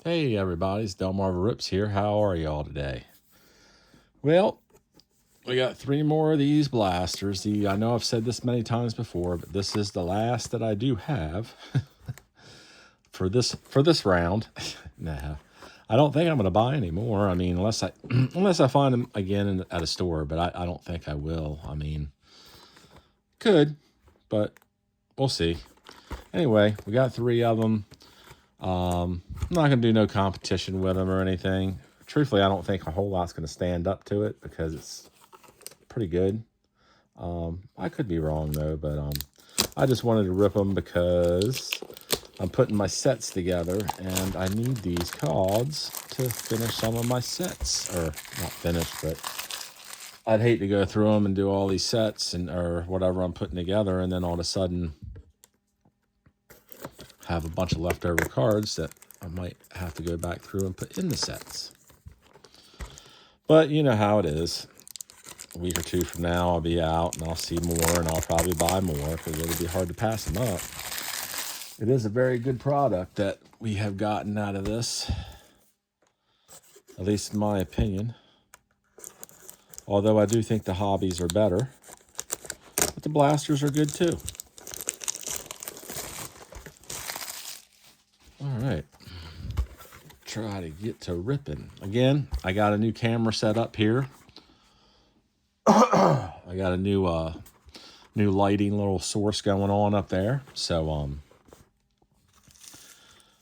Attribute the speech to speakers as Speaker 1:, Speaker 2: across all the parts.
Speaker 1: Hey everybody, it's Delmarva Rips here. How are y'all today? Well, we got 3 more of these blasters. I know I've said this many times before, but this is the last that I do have for this round. Nah, I don't think I'm going to buy any more. I mean, unless I find them again at a store, but I don't think I will. I mean, could, but we'll see. Anyway, we got 3 of them. I'm not going to do no competition with them or anything. Truthfully, I don't think a whole lot's going to stand up to it because it's pretty good. I could be wrong, though, but I just wanted to rip them because I'm putting my sets together, and I need these cards to finish some of my sets. Or, not finish, but I'd hate to go through them and do all these sets or whatever I'm putting together, and then all of a sudden have a bunch of leftover cards that I might have to go back through and put in the sets. But you know how it is. A week or 2 from now, I'll be out and I'll see more, and I'll probably buy more because it'll be hard to pass them up. It is a very good product that we have gotten out of this, at least in my opinion. Although I do think the hobbies are better, but the blasters are good too. All right, try to get to ripping. Again, I got a new camera set up here. I got a new lighting little source going on up there. So I'm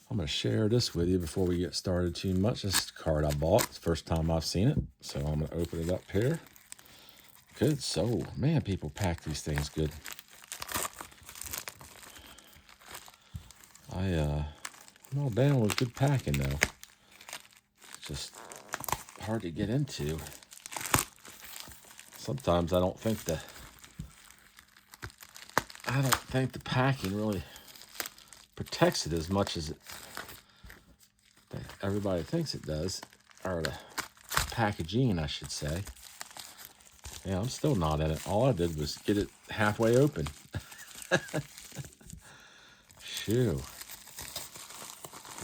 Speaker 1: going to share this with you before we get started too much. This is the card I bought. It's the first time I've seen it. So I'm going to open it up here. Good soul. Man, people pack these things good. I'm all down with good packing, though. It's just hard to get into. Sometimes I don't think the packing really protects it as much as everybody thinks it does, or the packaging, I should say. Yeah, I'm still not in it. All I did was get it halfway open. Shoo.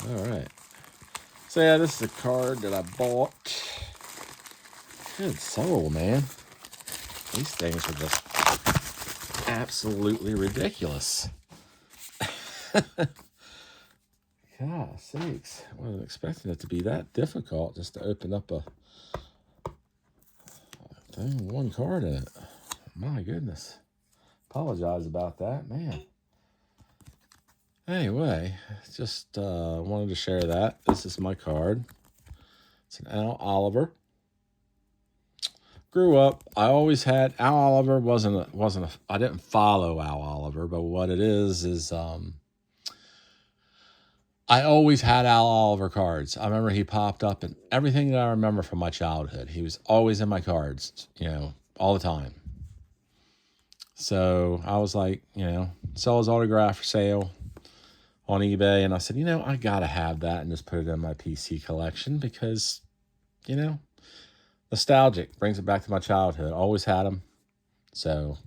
Speaker 1: All right. So yeah, this is a card that I bought. Good soul, man. These things are just absolutely ridiculous. God sakes. I wasn't expecting it to be that difficult just to open up a thing with 1 card in it. My goodness. Apologize about that, man. Anyway, just wanted to share that. This is my card. It's an Al Oliver. Grew up, I always had Al Oliver. I didn't follow Al Oliver, but what it is I always had Al Oliver cards. I remember he popped up in everything that I remember from my childhood. He was always in my cards, all the time. So I was like, sell his autograph for sale on eBay. And I said, I got to have that and just put it in my PC collection because, nostalgic. Brings it back to my childhood. Always had them. So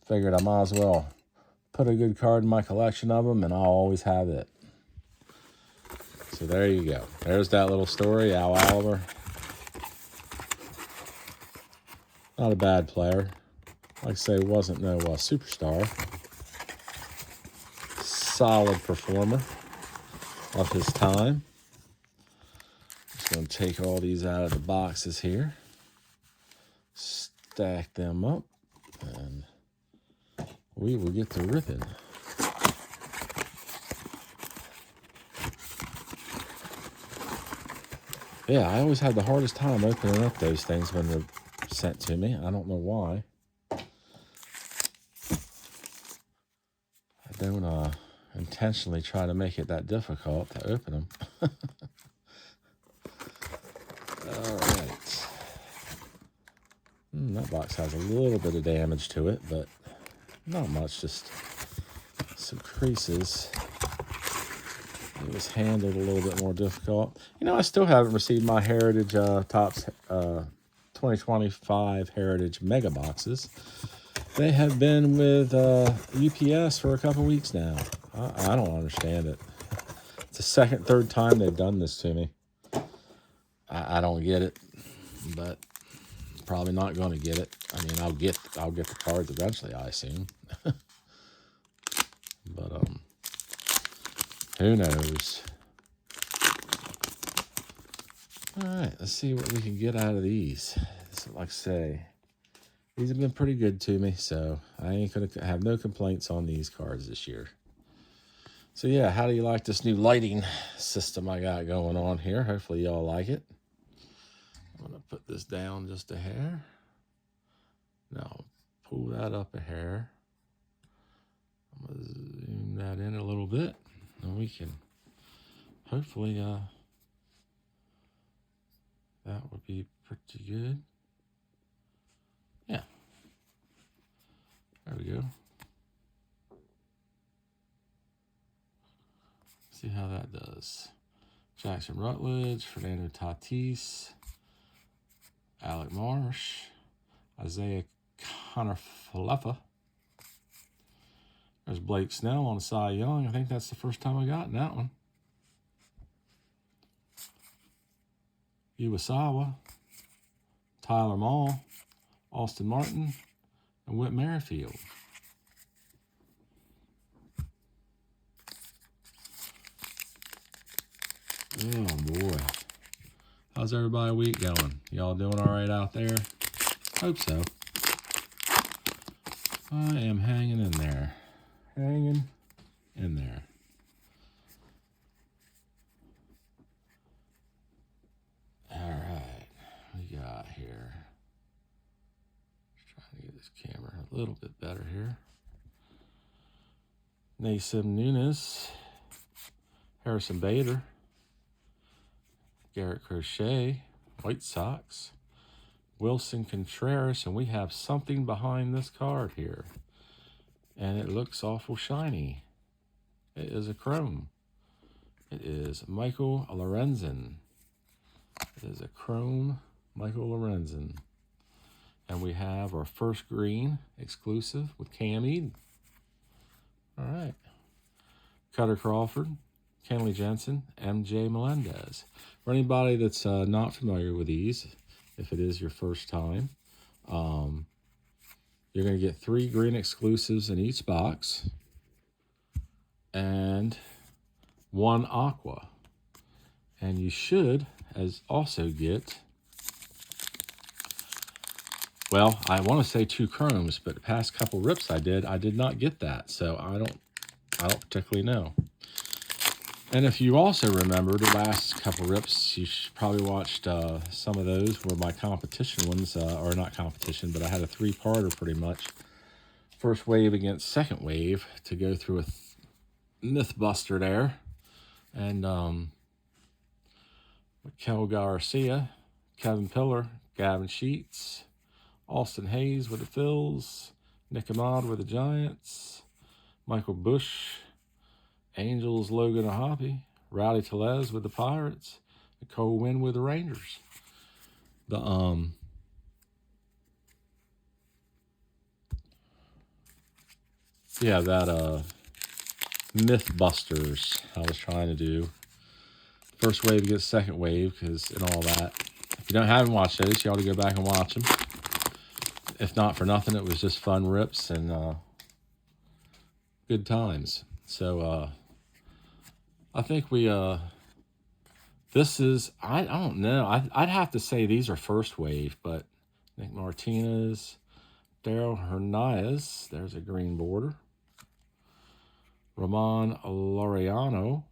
Speaker 1: figured I might as well put a good card in my collection of them, and I'll always have it. So there you go. There's that little story. Al Oliver. Not a bad player. Like I say, wasn't no superstar. Solid performer of his time. Just going to take all these out of the boxes here. Stack them up. And we will get to ripping. Yeah, I always had the hardest time opening up those things when they're sent to me. I don't know why. I don't intentionally try to make it that difficult to open them. All right. That box has a little bit of damage to it, but not much, just some creases. It was handled a little bit more difficult. I still haven't received my Heritage Topps 2025 Heritage Mega Boxes. They have been with UPS for a couple weeks now. I don't understand it. the second, third time they've done this to me. I don't get it, but probably not going to get it. I mean, I'll get the cards eventually, I assume. But who knows? All right, let's see what we can get out of these. So, like I say, these have been pretty good to me, so I ain't gonna have no complaints on these cards this year. So yeah, how do you like this new lighting system I got going on here? Hopefully y'all like it. I'm gonna put this down just a hair. Now pull that up a hair. I'm gonna zoom that in a little bit, and we can hopefully that would be pretty good. Yeah. There we go. See how that does. Jackson Rutledge, Fernando Tatis, Alec Marsh, Isaiah Kiner-Falefa. There's Blake Snell on Cy Young. I think that's the first time I got in that one. Iwasawa, Tyler Mahle, Austin Martin, and Whit Merrifield. Oh boy. How's everybody week going? Y'all doing all right out there? Hope so. I am hanging in there. Hanging in there. All right. What we got here? Just trying to get this camera a little bit better here. Nason Nunes, Harrison Bader, Garrett Crochet, White Sox, Wilson Contreras, and we have something behind this card here. And it looks awful shiny. It is a chrome. It is Michael Lorenzen. It is a chrome Michael Lorenzen. And we have our first green exclusive with Cam Eden. All right. Cutter Crawford, Kenley Jensen, MJ Melendez. For anybody that's not familiar with these, if it is your first time, you're going to get 3 green exclusives in each box and 1 aqua. And you should also get, well, I want to say 2 chromes, but the past couple rips I did not get that, so I don't particularly know. And if you also remember the last couple rips, you probably watched some of those were my competition ones, or not competition, but I had a 3-parter pretty much. First wave against second wave to go through a Mythbuster there. And Kel Garcia, Kevin Pillar, Gavin Sheets, Austin Hayes with the Phils, Nick Ahmad with the Giants, Michael Bush, Angels Logan Ahapi, Rowdy Tellez with the Pirates, Cole Winn with the Rangers. That Mythbusters I was trying to do. First wave against second wave, because and all that. If you haven't watched those, you ought to go back and watch them. If not for nothing, it was just fun rips and good times. So I think we this is I don't know. I'd have to say these are first wave, but Nick Martinez, Daryl Hernandez, there's a green border. Ramon Laureano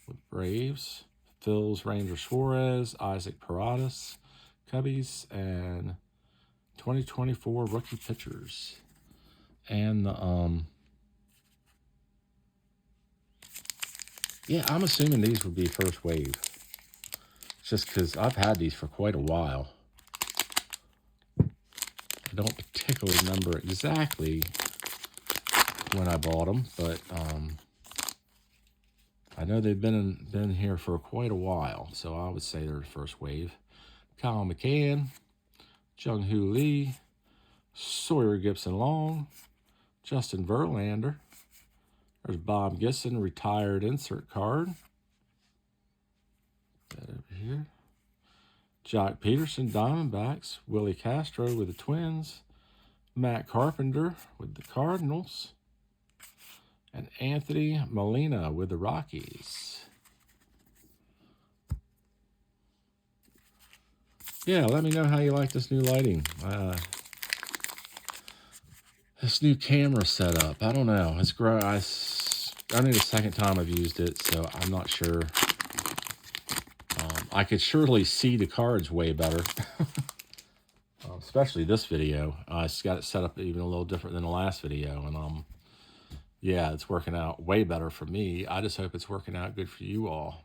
Speaker 1: with Braves, Phil's Ranger Suarez, Isaac Paradas, Cubbies, and 2024 rookie pitchers. And the yeah, I'm assuming these would be first wave. Just because I've had these for quite a while. I don't particularly remember exactly when I bought them, but I know they've been here for quite a while, so I would say they're the first wave. Kyle McCann, Jung-Hoo Lee, Sawyer Gipson-Long, Justin Verlander. There's Bob Gibson, retired insert card. That over here. Jock Peterson, Diamondbacks. Willie Castro with the Twins. Matt Carpenter with the Cardinals. And Anthony Molina with the Rockies. Yeah, let me know how you like this new lighting. This new camera setup. I don't know. It's great. Only the second time I've used it, so I'm not sure. I could surely see the cards way better. Especially this video. I just got it set up even a little different than the last video. And yeah, it's working out way better for me. I just hope it's working out good for you all.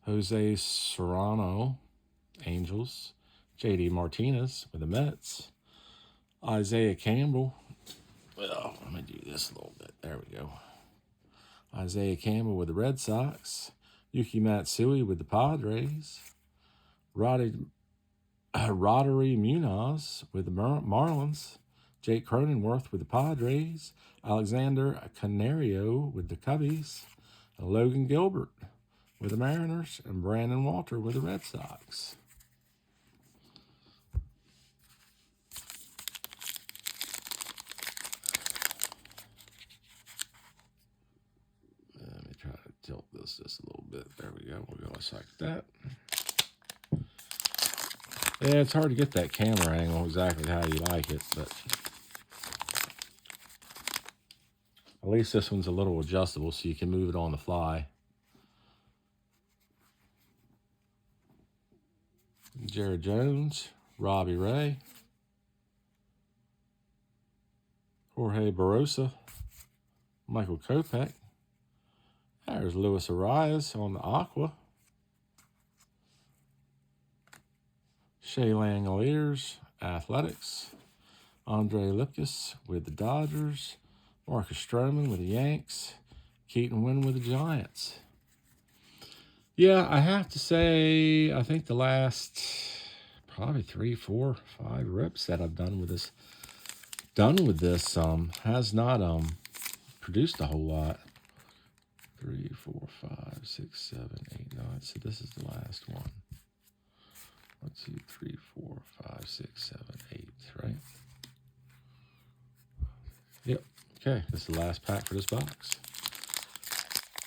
Speaker 1: Jose Serrano, Angels. JD Martinez with the Mets. Isaiah Campbell. Well, let me do this a little bit. There we go. Isaiah Campbell with the Red Sox. Yuki Matsui with the Padres. Roddery Munoz with the Marlins. Jake Cronenworth with the Padres. Alexander Canario with the Cubbies. And Logan Gilbert with the Mariners. And Brandon Walter with the Red Sox. Let me try to tilt this just a little bit. There we go. We'll go just like that. Yeah, it's hard to get that camera angle exactly how you like it, but at least this one's a little adjustable so you can move it on the fly. Jared Jones, Robbie Ray, Jorge Barosa, Michael Kopech. There's Luis Arias on the Aqua. Shea Langoliers, Athletics. Andre Lipkis with the Dodgers. Marcus Stroman with the Yanks. Keaton Winn with the Giants. Yeah, I have to say, I think the last probably 3, 4, 5 rips that I've done with this has not produced a whole lot. 3, 4, 5, 6, 7, 8, 9. So this is the last one. 1, 2, 3, 4, 5, 6, 7, 8, right? Yep. Okay, this is the last pack for this box.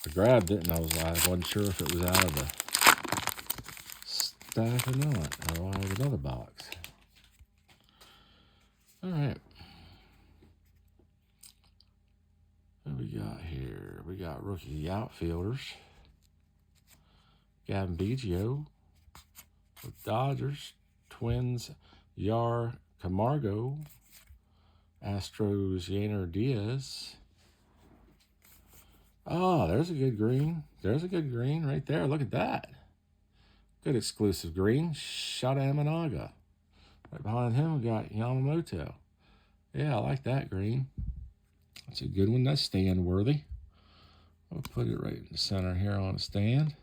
Speaker 1: I grabbed it and I wasn't sure if it was out of the stack or not, or out of another box. All right. What do we got here? We got rookie outfielders. Gavin Biggio with Dodgers. Twins, Yar Camargo. Astros, Yainer Diaz. Oh, there's a good green. There's a good green right there. Look at that. Good exclusive green. Shota Imanaga. Right behind him, we got Yamamoto. Yeah, I like that green. That's a good one. That's stand worthy. I'll put it right in the center here on the stand.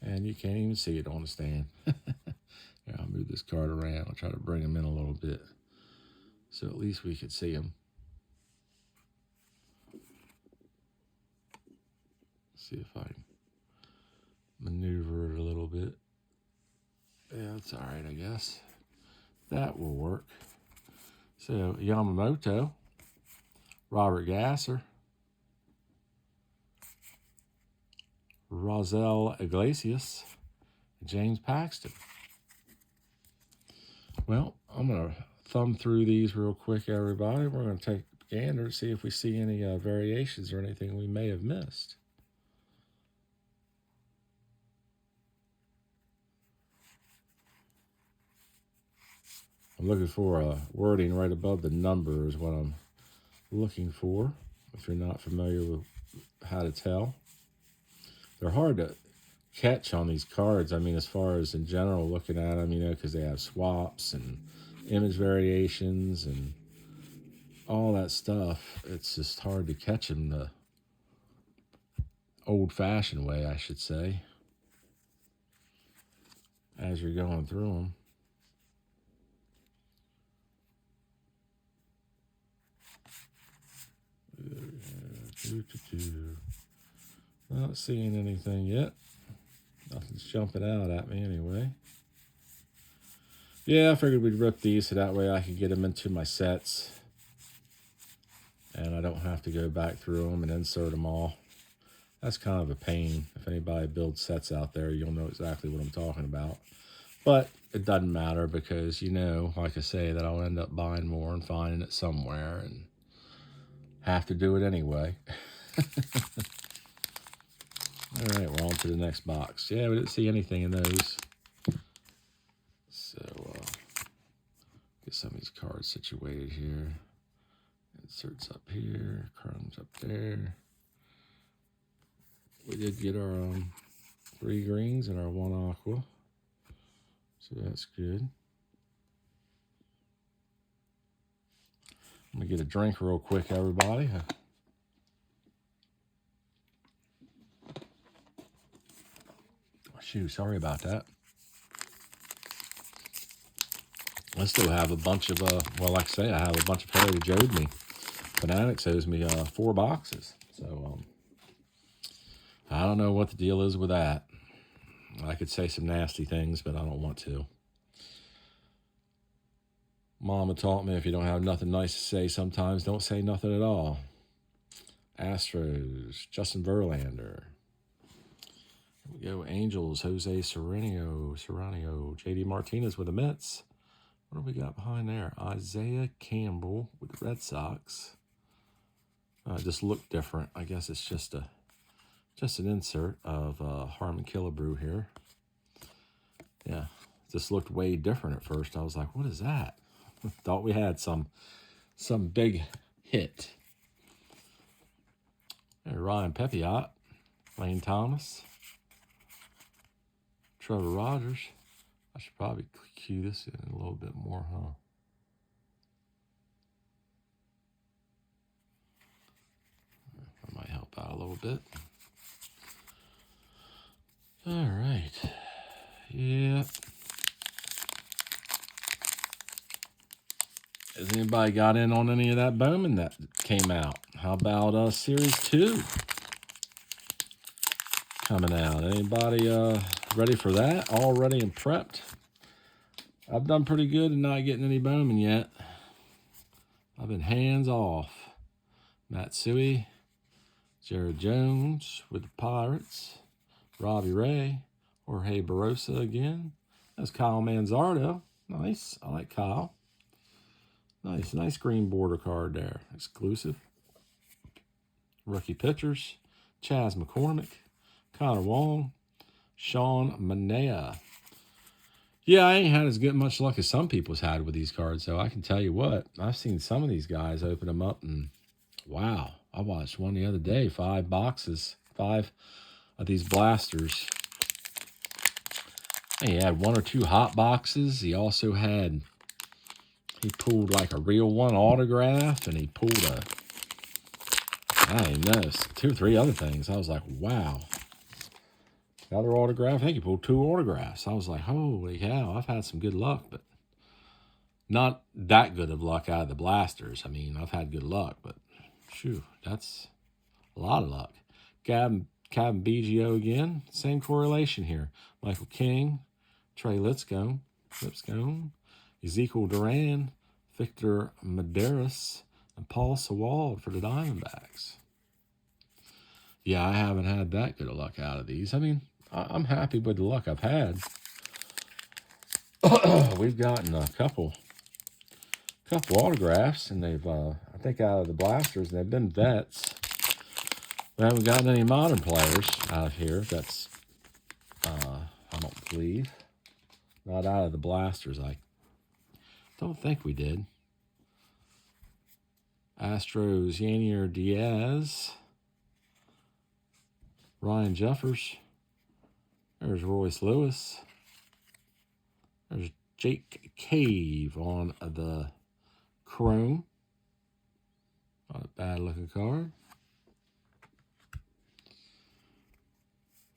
Speaker 1: And you can't even see it on the stand. Yeah, I'll move this card around. I'll try to bring them in a little bit so at least we could see them. See if I can maneuver it a little bit. Yeah, that's all right, I guess. That will work. So, Yamamoto, Robert Gasser, Rosell Iglesias, James Paxton. Well, I'm going to thumb through these real quick, everybody. We're going to take a gander to see if we see any variations or anything we may have missed. I'm looking for a wording right above the number is what I'm looking for, if you're not familiar with how to tell. They're hard to catch on these cards. I mean, as far as in general looking at them, you know, because they have swaps and image variations and all that stuff. It's just hard to catch them the old-fashioned way, I should say, as you're going through them. Not seeing anything yet. Nothing's jumping out at me anyway. Yeah, I figured we'd rip these so that way I could get them into my sets. And I don't have to go back through them and insert them all. That's kind of a pain. If anybody builds sets out there, you'll know exactly what I'm talking about. But it doesn't matter because, you know, like I say, that I'll end up buying more and finding it somewhere and have to do it anyway. All right, we're on to the next box. Yeah, we didn't see anything in those. So, get some of these cards situated here. Inserts up here, crumbs up there. We did get our 3 greens and our 1 aqua. So that's good. I'm going to get a drink real quick, everybody. Shoot, sorry about that. I still have a bunch of, well, like I say, I have a bunch of Heritage owed me. Fanatics owes me 4 boxes. So, I don't know what the deal is with that. I could say some nasty things, but I don't want to. Mama taught me if you don't have nothing nice to say sometimes, don't say nothing at all. Astros, Justin Verlander. Here we go, Angels, Jose Serrano, JD Martinez with the Mets. What do we got behind there? Isaiah Campbell with the Red Sox. Just looked different. I guess it's just an insert of Harmon Killebrew here. Yeah, just looked way different at first. I was like, what is that? Thought we had some big hit. There, Ryan Pepiot, Lane Thomas, Trevor Rogers. I should probably cue this in a little bit more, huh? That might help out a little bit. All right. Yeah. Has anybody got in on any of that Bowman that came out? How about Series 2 coming out? Anybody ready for that? All ready and prepped? I've done pretty good in not getting any Bowman yet. I've been hands off. Matsui, Jared Jones with the Pirates, Robbie Ray, Jorge Barosa again. That's Kyle Manzardo. Nice. I like Kyle. Nice green border card there. Exclusive. Rookie pitchers. Chas McCormick. Connor Wong. Sean Manaea. Yeah, I ain't had as much luck as some people's had with these cards, so I can tell you what. I've seen some of these guys open them up, and wow. I watched one the other day. 5 boxes. 5 of these blasters. And he had 1 or 2 hot boxes. He also had... He pulled like a real one autograph, and he pulled I didn't know, 2 or 3 other things. I was like, wow. The other autograph, I think he pulled 2 autographs. I was like, holy cow, I've had some good luck, but not that good of luck out of the blasters. I mean, I've had good luck, but phew, that's a lot of luck. Cabin Biggio again, same correlation here. Michael King, Trey Lipscomb, Ezekiel Duran, Victor Mederos, and Paul Sewald for the Diamondbacks. Yeah, I haven't had that good of luck out of these. I mean, I'm happy with the luck I've had. We've gotten a couple autographs, and they've, I think out of the blasters, they've been vets. We haven't gotten any modern players out of here. That's, I don't believe. Not out of the blasters, I don't think we did. Astros, Yanier Diaz. Ryan Jeffers. There's Royce Lewis. There's Jake Cave on the chrome. Not a bad looking card.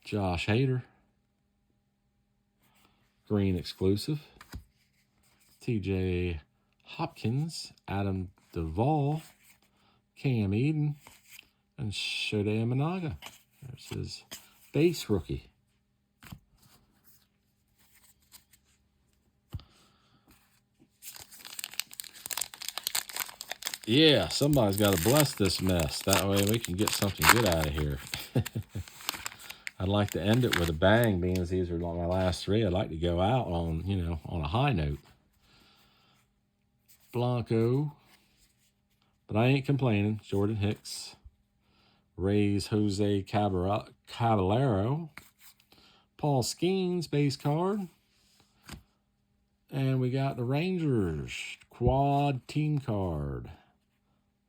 Speaker 1: Josh Hader. Green exclusive. TJ Hopkins, Adam Duvall, Cam Eden, and Shohei Imanaga. There's his base rookie. Yeah, somebody's got to bless this mess. That way we can get something good out of here. I'd like to end it with a bang, being as these are my last three. I'd like to go out on, on a high note. Blanco. But I ain't complaining. Jordan Hicks. Rays Jose Caballero. Paul Skeens, base card. And we got the Rangers quad team card.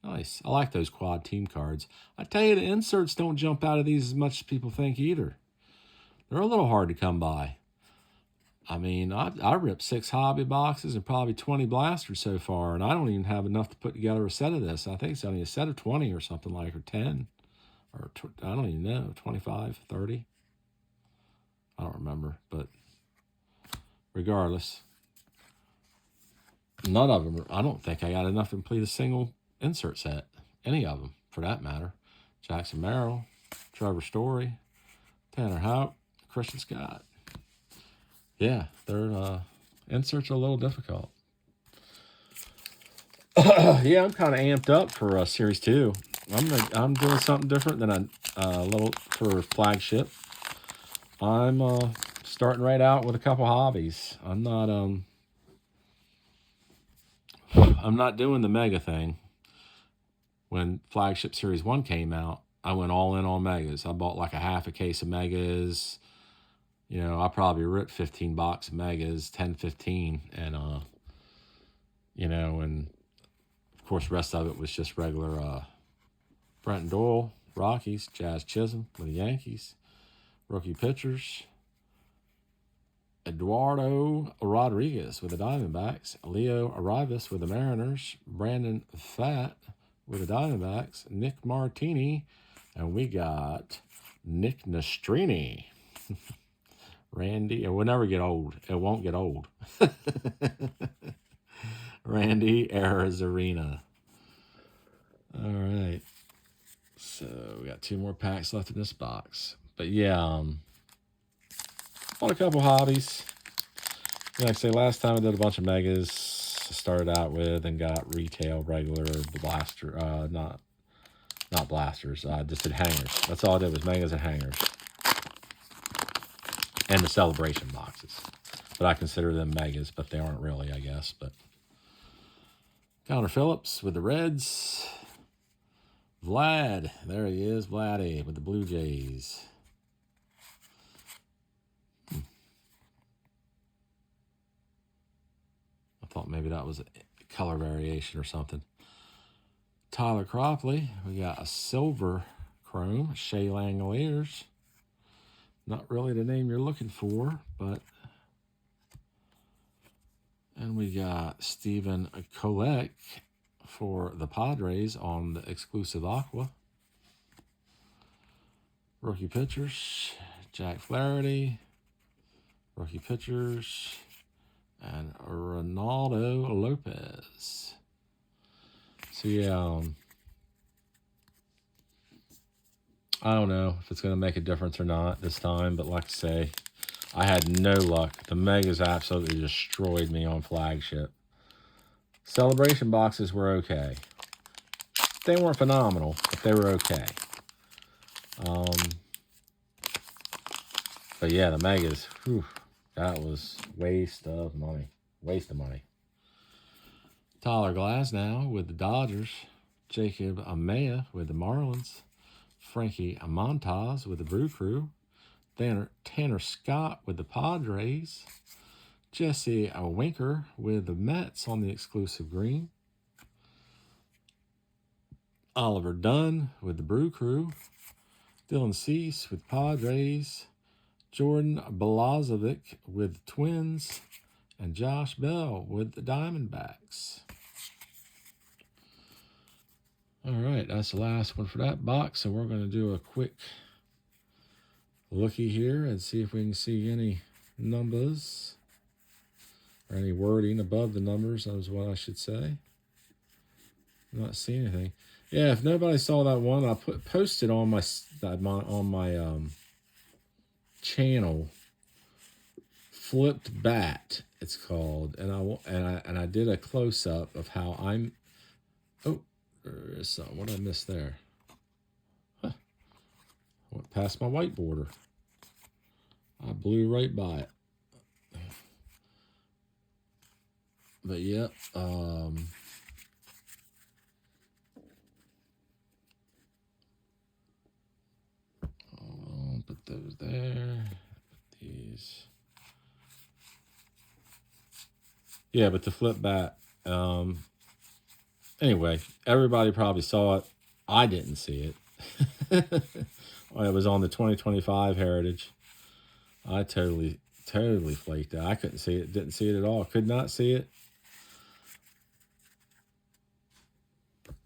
Speaker 1: Nice. I like those quad team cards. I tell you, the inserts don't jump out of these as much as people think either. They're a little hard to come by. I mean, I ripped 6 hobby boxes and probably 20 blasters so far, and I don't even have enough to put together a set of this. I think it's only a set of 20 or something like, or 10, or I don't even know, 25, 30. I don't remember, but regardless, none of them, I don't think I got enough to complete a single insert set. Any of them, for that matter. Jackson Merrill, Trevor Story, Tanner Houck, Christian Scott. Yeah, their inserts are a little difficult. Yeah, I'm kind of amped up for Series 2. I'm doing something different than a little for flagship. I'm starting right out with a couple hobbies. I'm not doing the mega thing. When flagship Series 1 came out, I went all in on megas. I bought like a half a case of megas. I probably ripped 15 boxes of megas, 10, 15. And, and of course, the rest of it was just regular Brenton Doyle, Rockies, Jazz Chisholm with the Yankees, rookie pitchers, Eduardo Rodriguez with the Diamondbacks, Leo Arribas with the Mariners, Brandon Pfaadt with the Diamondbacks, Nick Martini, and we got Nick Nastrini. Randy, it will never get old. It won't get old. Randy Arozarena. All right. So we got 2 more packs left in this box. But yeah, bought a couple hobbies. Like I say, last time I did a bunch of megas. Started out with and got retail, regular blaster, not blasters. I just did hangers. That's all I did was megas and hangers. And the celebration boxes. But I consider them megas, but they aren't really, I guess. But Connor Phillips with the Reds. Vlad, there he is, Vladdy with the Blue Jays. I thought maybe that was a color variation or something. Tyler Cropley, we got a silver chrome, Shea Langoliers. Not really the name you're looking for, but. And we got Stephen Kolek for the Padres on the exclusive Aqua. Rookie pitchers, Jack Flaherty. Rookie pitchers, and Ronaldo Lopez. So yeah, I don't know if it's going to make a difference or not this time, but like I say, I had no luck. The megas absolutely destroyed me on flagship. Celebration boxes were okay. They weren't phenomenal, but they were okay. But yeah, the megas, whew, that was waste of money. Waste of money. Tyler Glasnow with the Dodgers. Jacob Amaya with the Marlins. Frankie Montas with the Brew Crew. Tanner Scott with the Padres. Jesse Winker with the Mets on the exclusive green. Oliver Dunn with the Brew Crew. Dylan Cease with Padres. Jordan Balazovic with the Twins. And Josh Bell with the Diamondbacks. All right, that's the last one for that box. So we're going to do a quick looky here and see if we can see any numbers or any wording above the numbers, is what I should say. I'm not seeing anything. Yeah, if nobody saw that one, I posted on my channel. Flipped Bat, it's called, and I did a close up of how Oh, there is something. What did I miss there? Huh. Went past my white border. I blew right by it. But yeah, I'll put those there. Put these. Yeah, but to flip back, anyway, everybody probably saw it. I didn't see it. It was on the 2025 Heritage. I totally flaked out. I couldn't see it. Didn't see it at all. Could not see it.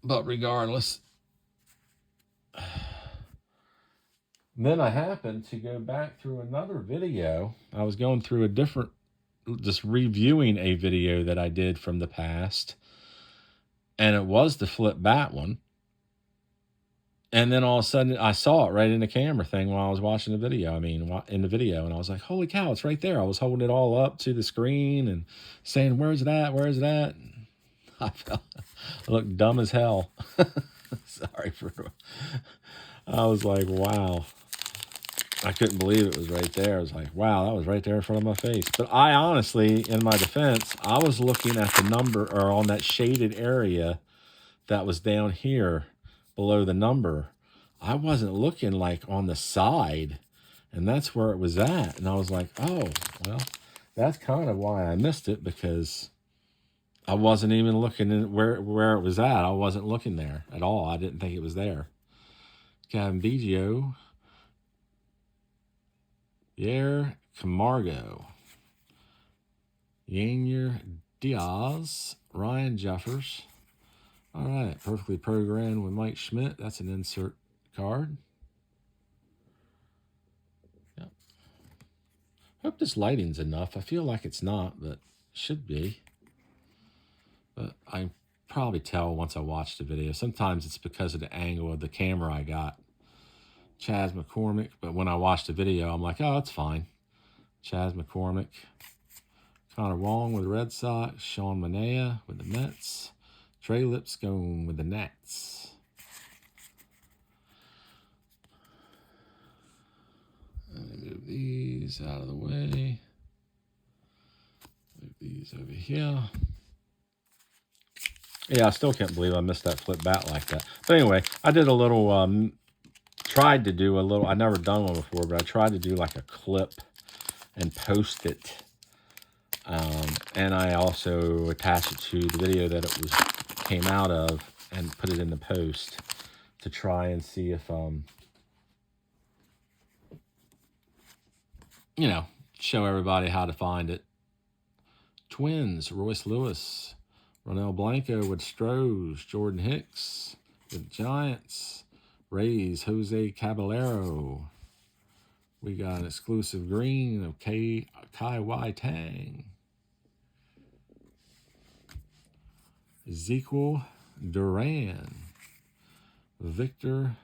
Speaker 1: But regardless, then I happened to go back through another video. I was going through a different, just reviewing a video that I did from the past. And it was the flip bat one. And then all of a sudden, I saw it right in the camera thing while I was watching the video. I mean, in the video. And I was like, holy cow, it's right there. I was holding it all up to the screen and saying, where's it at? Where's it at? I looked dumb as hell. Sorry for... I was like, wow. I couldn't believe it was right there. I was like, wow, that was right there in front of my face. But I honestly, in my defense, I was looking at the number, or on that shaded area that was down here below the number. I wasn't looking like on the side, and that's where it was at. And I was like, oh, well, that's kind of why I missed it, because I wasn't even looking in where it was at. I wasn't looking there at all. I didn't think it was there. Gavin Biggio, Yair Camargo, Yainer Diaz, Ryan Jeffers. All right, perfectly programmed with Mike Schmidt. That's an insert card. Yep. Hope this lighting's enough. I feel like it's not, but it should be. But I probably tell once I watch the video. Sometimes it's because of the angle of the camera I got. Chas McCormick, but when I watch the video, I'm like, oh, that's fine. Chas McCormick. Connor Wong with the Red Sox. Sean Manaea with the Mets. Trey Lipscomb with the Nats. Move these out of the way. Move these over here. Yeah, I still can't believe I missed that flip bat like that. But anyway, I did a little, tried to do a little, I've never done one before, but I tried to do like a clip and post it. And I also attached it to the video that it was came out of and put it in the post to try and see if, you know, show everybody how to find it. Twins, Royce Lewis, Ronel Blanco with Stros, Jordan Hicks with Giants, Rays, Jose Caballero. We got an exclusive green of Kai Y Tang. Ezekiel Duran, Victor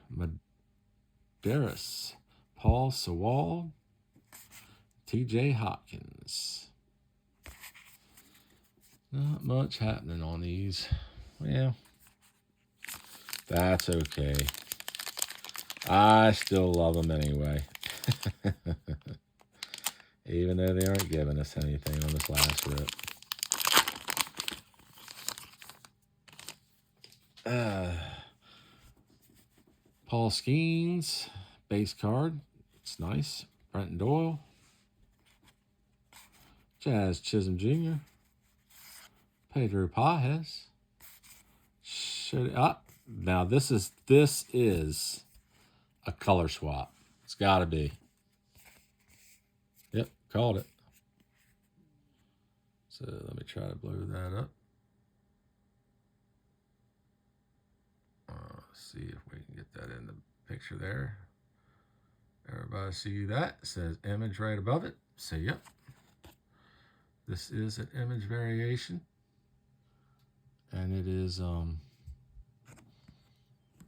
Speaker 1: Madaris, Paul Sewald, TJ Hopkins. Not much happening on these. Well, that's okay. I still love them anyway. Even though they aren't giving us anything on this last rip. Paul Skeens, base card. It's nice. Brenton Doyle. Jazz Chisholm Jr. Pedro Pajes. Now this is a color swap. It's got to be. Yep, called it. So let me try to blow that up. See if we can get that in the picture there. Everybody see that? It says image right above it. So yep. This is an image variation. And it is,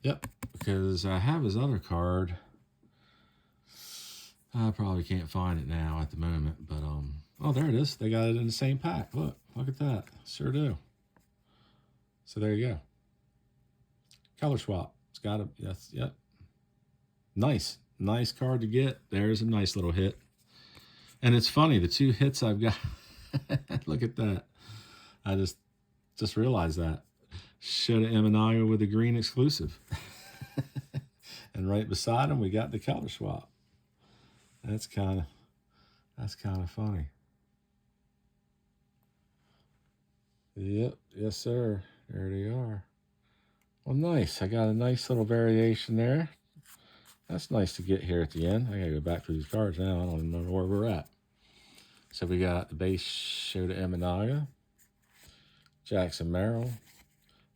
Speaker 1: yep, because I have his other card. I probably can't find it now at the moment, but, oh, there it is. They got it in the same pack. Look at that. Sure do. So there you go. Color swap. It's got a, yes, yep. Nice. Nice card to get. There's a nice little hit. And it's funny, the 2 hits I've got, look at that. I just realized that. Shota Imanaga with a green exclusive. And right beside him, we got the color swap. That's kind of funny. Yep, yes sir. There they are. Well, nice. I got a nice little variation there. That's nice to get here at the end. I gotta go back through these cards now. I don't even remember where we're at. So we got the base Shota Imanaga, Jackson Merrill,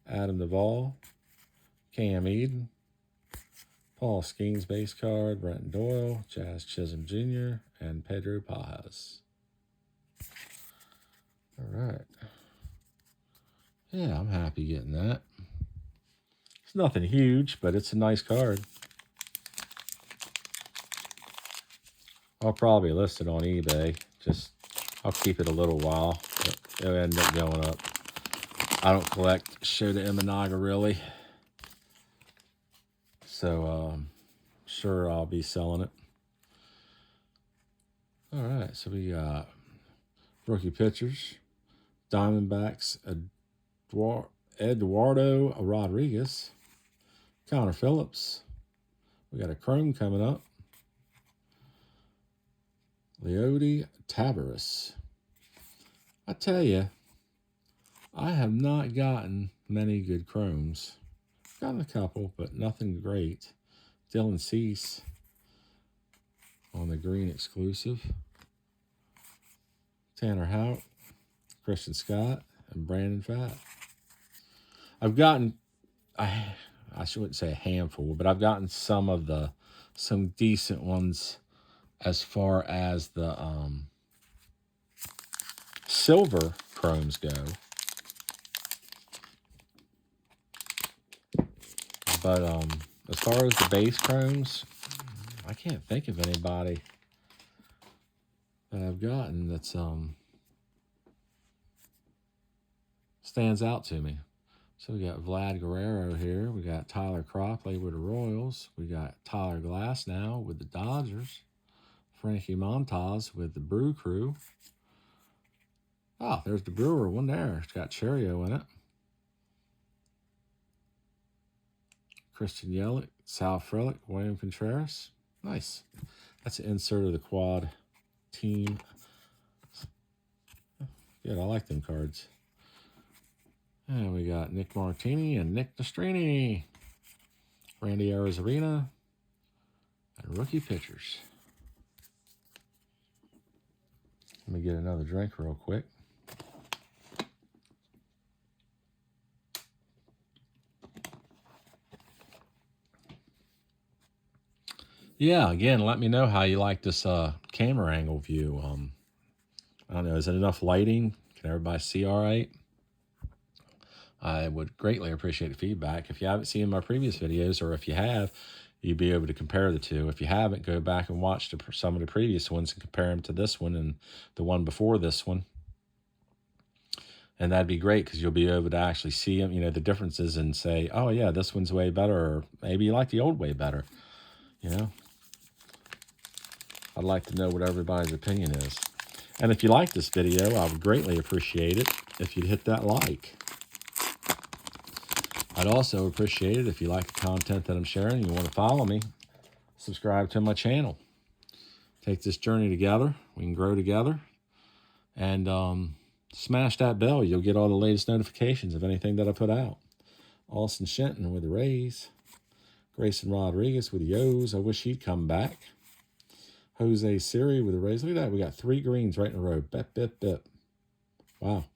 Speaker 1: Adam Duvall, Cam Eden, Paul Skeens base card, Brenton Doyle, Jazz Chisholm Jr., and Pedro Pajas. All right. Yeah, I'm happy getting that. It's nothing huge, but it's a nice card. I'll probably list it on eBay. I'll keep it a little while, but it'll end up going up. I don't collect Shota Imanaga really. So, sure I'll be selling it. All right, so we got rookie pitchers, Diamondbacks, Eduardo Rodriguez, Connor Phillips. We got a chrome coming up. Leody Taveras. I tell you, I have not gotten many good chromes. Gotten a couple, but nothing great. Dylan Cease on the green exclusive. Tanner Houck, Christian Scott, and Brandon Pfaadt. I've gotten, I shouldn't say a handful, but I've gotten some decent ones as far as the silver chromes go. But as far as the base chromes, I can't think of anybody that I've gotten that's stands out to me. So we got Vlad Guerrero here. We got Tyler Cropley with the Royals. We got Tyler Glass now with the Dodgers. Frankie Montas with the Brew Crew. Oh, there's the Brewer one there. It's got Cheerio in it. Christian Yelich, Sal Frelick, William Contreras. Nice. That's an insert of the quad team. Good, I like them cards. And we got Nick Martini and Nick Nastrini. Randy Arozarena. And rookie pitchers. Let me get another drink real quick. Yeah, again, let me know how you like this camera angle view. I don't know, is it enough lighting? Can everybody see all right? I would greatly appreciate the feedback. If you haven't seen my previous videos, or if you have, you'd be able to compare the two. If you haven't, go back and watch some of the previous ones and compare them to this one and the one before this one. And that'd be great because you'll be able to actually see them, the differences, and say, oh yeah, this one's way better, or maybe you like the old way better, I'd like to know what everybody's opinion is. And if you like this video, I would greatly appreciate it if you'd hit that like. I'd also appreciate it if you like the content that I'm sharing and you want to follow me, subscribe to my channel. Take this journey together. We can grow together. And smash that bell. You'll get all the latest notifications of anything that I put out. Austin Shenton with the Rays. Grayson Rodriguez with the O's. I wish he'd come back. Jose Siri with the Rays. Look at that. We got 3 greens right in a row. Bip, bip, bip. Wow.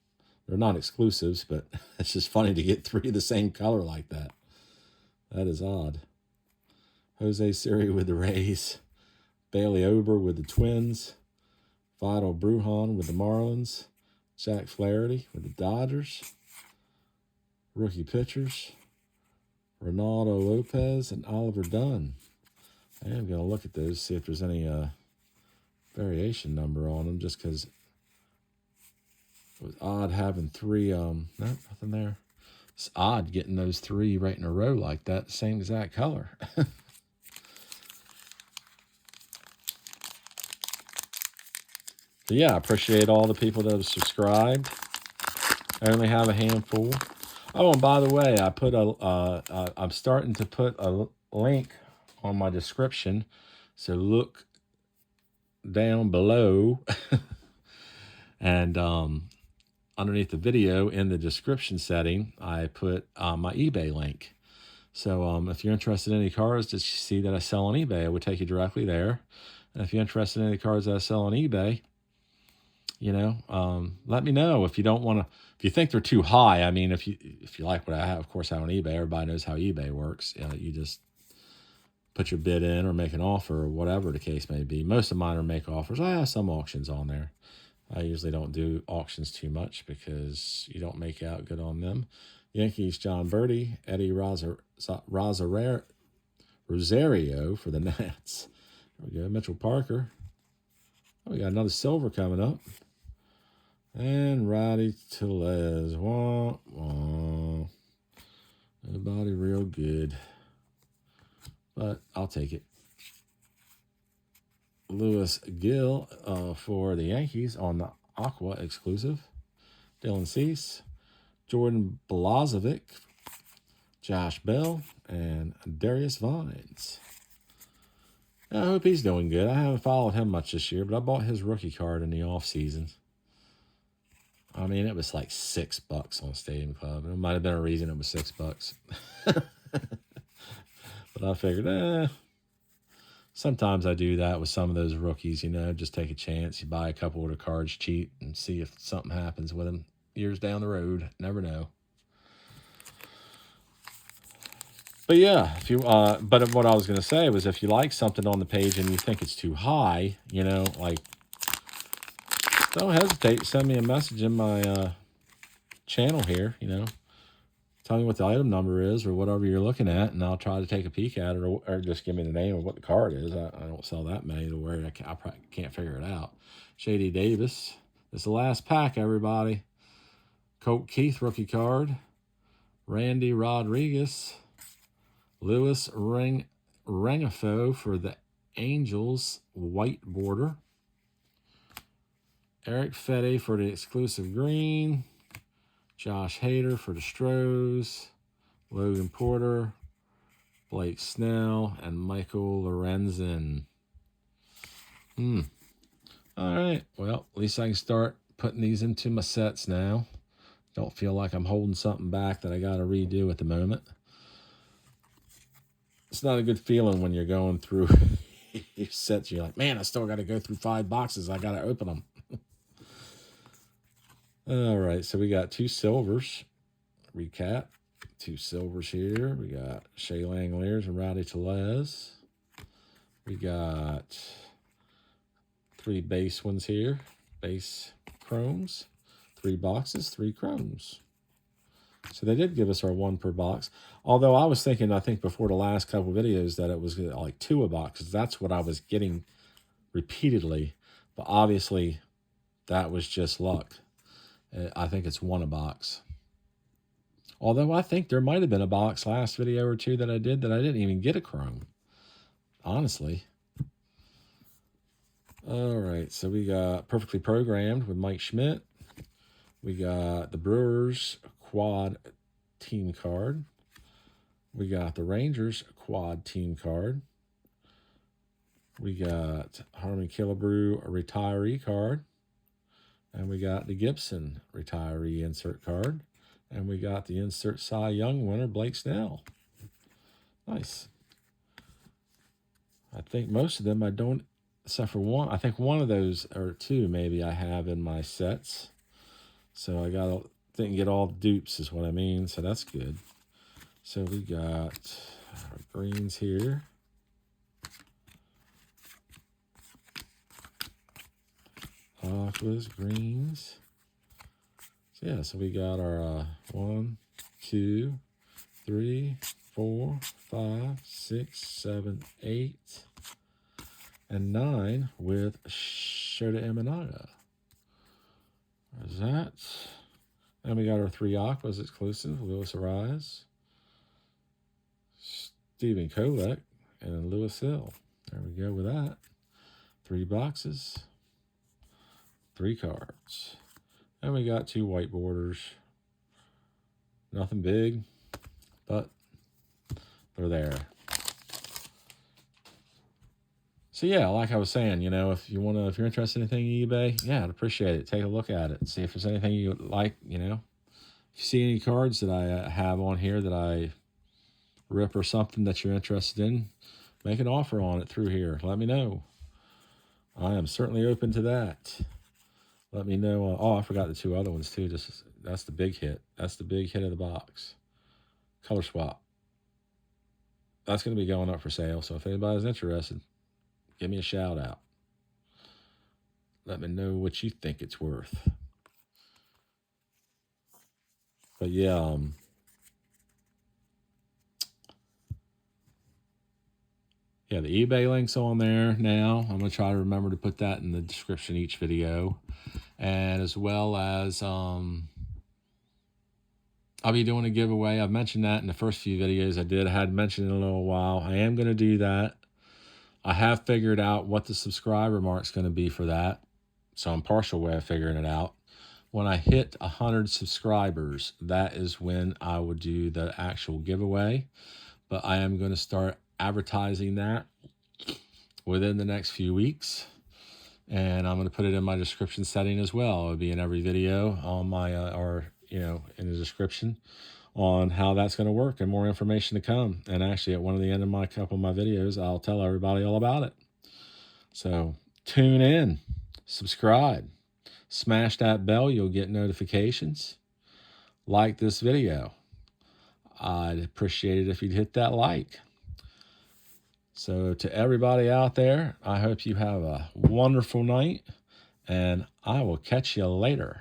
Speaker 1: They're not exclusives, but it's just funny to get 3 of the same color like that. That is odd. Jose Siri with the Rays. Bailey Ober with the Twins. Vidal Brujan with the Marlins. Jack Flaherty with the Dodgers. Rookie pitchers. Ronaldo Lopez and Oliver Dunn. I am going to look at those, see if there's any variation number on them, just because it was odd having 3, no, nothing there. It's odd getting those 3 right in a row like that, same exact color. But yeah, I appreciate all the people that have subscribed. I only have a handful. Oh, and by the way, I put I'm starting to put a link on my description. So look down below and underneath the video in the description setting, I put my eBay link. So if you're interested in any cars that you see that I sell on eBay, I would take you directly there. And if you're interested in any cars that I sell on eBay, you know, let me know. If you don't want to, if you think they're too high, I mean, if you like what I have, of course, I have on eBay. Everybody knows how eBay works. You just put your bid in or make an offer or whatever the case may be. Most of mine are make offers. I have some auctions on there. I usually don't do auctions too much because you don't make out good on them. Yankees, John Birdie, Eddie Rosario for the Nats. There we go. Mitchell Parker. Oh, we got another silver coming up. And Rowdy Tellez. Wah, wah. Nobody real good. But I'll take it. Lewis Gill for the Yankees on the Aqua exclusive. Dylan Cease. Jordan Blazovic. Josh Bell. And Darius Vines. I hope he's doing good. I haven't followed him much this year, but I bought his rookie card in the offseason. I mean, it was like $6 on Stadium Club. It might have been a reason it was $6. But I figured, sometimes I do that with some of those rookies, you know, just take a chance. You buy a couple of the cards cheap and see if something happens with them years down the road. Never know. But yeah, if you but what I was going to say was if you like something on the page and you think it's too high, you know, like, don't hesitate. Send me a message in my channel here, you know. Tell me what the item number is or whatever you're looking at, and I'll try to take a peek at it, or just give me the name of what the card is. I don't sell that many to where I probably can't figure it out. Shady Davis. This is the last pack, everybody. Colt Keith rookie card. Randy Rodriguez. Lewis Rengifo for the Angels white border. Eric Fedde for the exclusive green. Josh Hader for the Stros. Logan Porter. Blake Snell. And Michael Lorenzen. All right. Well, at least I can start putting these into my sets now. Don't feel like I'm holding something back that I got to redo at the moment. It's not a good feeling when you're going through your sets. You're like, man, I still got to go through 5 boxes. I got to open them. All right, so we got 2 silvers. Recap. 2 silvers here. We got Shea Langeliers and Rowdy Tellez. We got 3 base ones here. Base chromes. 3 boxes, 3 chromes. So they did give us our 1 per box. Although I was thinking, I think before the last couple videos, that it was like 2 a box. That's what I was getting repeatedly. But obviously, that was just luck. I think it's 1 a box. Although I think there might have been a box last video or 2 that I did that I didn't even get a chrome. Honestly. All right, so we got Perfectly Programmed with Mike Schmidt. We got the Brewers quad team card. We got the Rangers quad team card. We got Harmon Killebrew a retiree card. And we got the Gibson retiree insert card. And we got the insert Cy Young winner, Blake Snell. Nice. I think most of them I don't, except for 1. I think 1 of those, or 2 maybe, I have in my sets. So I didn't get all the dupes is what I mean. So that's good. So we got our greens here. Aquas, greens. So yeah, so we got our 1, 2, 3, 4, 5, 6, 7, 8, and 9 with Shota Imanaga. Is that? And we got our 3 Aquas exclusive, Luis Arraez, Stephen Kolek, and Lewis Hill. There we go with that. 3 boxes, 3 cards. And we got 2 white borders. Nothing big, but they're there. So yeah, like I was saying, you know, if you're interested in anything eBay, yeah, I'd appreciate it. Take a look at it. See if there's anything you like, you know. If you see any cards that I have on here that I rip or something that you're interested in, make an offer on it through here. Let me know. I am certainly open to that. Let me know. Oh, I forgot the 2 other ones too. That's the big hit. That's the big hit of the box. Color Swap. That's going to be going up for sale. So if anybody's interested, give me a shout out. Let me know what you think it's worth. But yeah, yeah, the eBay link's on there now. I'm going to try to remember to put that in the description of each video. And as well as I'll be doing a giveaway. I've mentioned that in the first few videos I did. I hadn't mentioned it in a little while. I am going to do that. I have figured out what the subscriber mark's going to be for that. So I'm partial way of figuring it out. When I hit 100 subscribers, that is when I would do the actual giveaway. But I am going to start advertising that within the next few weeks. And I'm going to put it in my description setting as well. It'll be in every video on my, in the description on how that's going to work, and more information to come. And actually at one of the end of my couple of my videos, I'll tell everybody all about it. So tune in, subscribe, smash that bell. You'll get notifications. Like this video. I'd appreciate it if you'd hit that like. So to everybody out there, I hope you have a wonderful night, and I will catch you later.